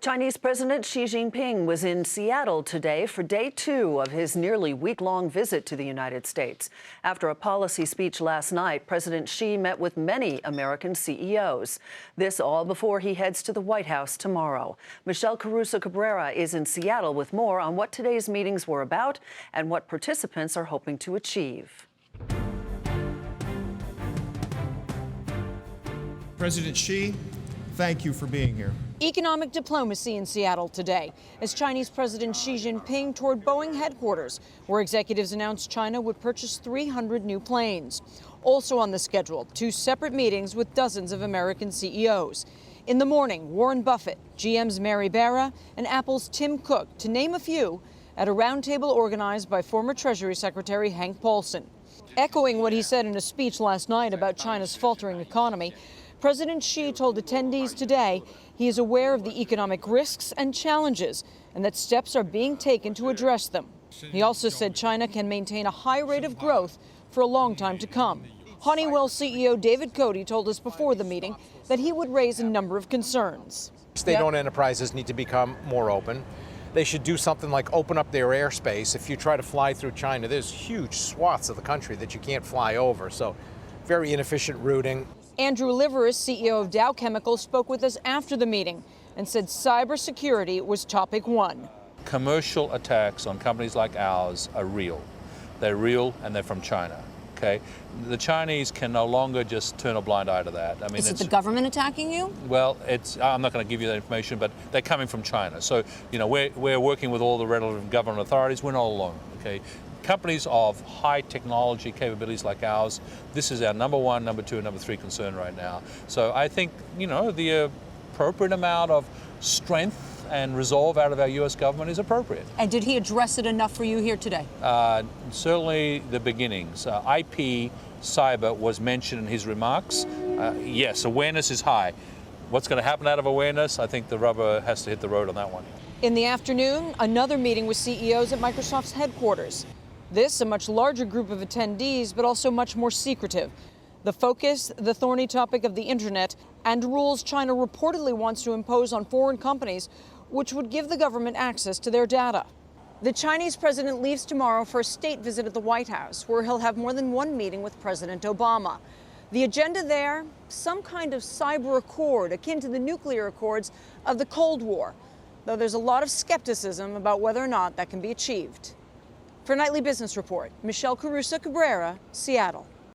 Chinese President Xi Jinping was in Seattle today for day 2 of his nearly week-long visit to the United States. After a policy speech last night, President Xi met with many American CEOs. This all before he heads to the White House tomorrow. Michelle Caruso-Cabrera is in Seattle with more on what today's meetings were about and what participants are hoping to achieve. President Xi, thank you for being here. Economic diplomacy in Seattle today as Chinese President Xi Jinping toured Boeing headquarters, where executives announced China would purchase 300 new planes. Also on the schedule, 2 separate meetings with dozens of American CEOs. In the morning, Warren Buffett, GM's Mary Barra, and Apple's Tim Cook, to name a few, at a roundtable organized by former Treasury Secretary Hank Paulson. Echoing what he said in a speech last night about China's faltering economy, President Xi told attendees today he is aware of the economic risks and challenges and that steps are being taken to address them. He also said China can maintain a high rate of growth for a long time to come. Honeywell CEO David Cote told us before the meeting that he would raise a number of concerns. State-owned enterprises need to become more open. They should do something like open up their airspace. If you try to fly through China, there's huge swaths of the country that you can't fly over, so very inefficient routing. Andrew Liveris, CEO of Dow Chemical, spoke with us after the meeting and said cybersecurity was topic 1. Commercial attacks on companies like ours are real. They're real and they're from China. Okay, the Chinese can no longer just turn a blind eye to that. I mean, is it the government attacking you? Well, I'm not going to give you that information, but they're coming from China. So, you know, we're working with all the relevant government authorities. We're not alone. Okay. Companies of high technology capabilities like ours, this is our number 1, number 2, and number 3 concern right now. So I think, you know, the appropriate amount of strength and resolve out of our U.S. government is appropriate. And did he address it enough for you here today? Certainly the beginnings. IP, cyber was mentioned in his remarks. Yes, awareness is high. What's going to happen out of awareness? I think the rubber has to hit the road on that one. In the afternoon, another meeting with CEOs at Microsoft's headquarters. This, a much larger group of attendees, but also much more secretive. The focus, the thorny topic of the internet and rules China reportedly wants to impose on foreign companies, which would give the government access to their data. The Chinese president leaves tomorrow for a state visit at the White House, where he'll have more than one meeting with President Obama. The agenda there, some kind of cyber accord akin to the nuclear accords of the Cold War, though there's a lot of skepticism about whether or not that can be achieved. For Nightly Business Report, Michelle Caruso-Cabrera, Seattle.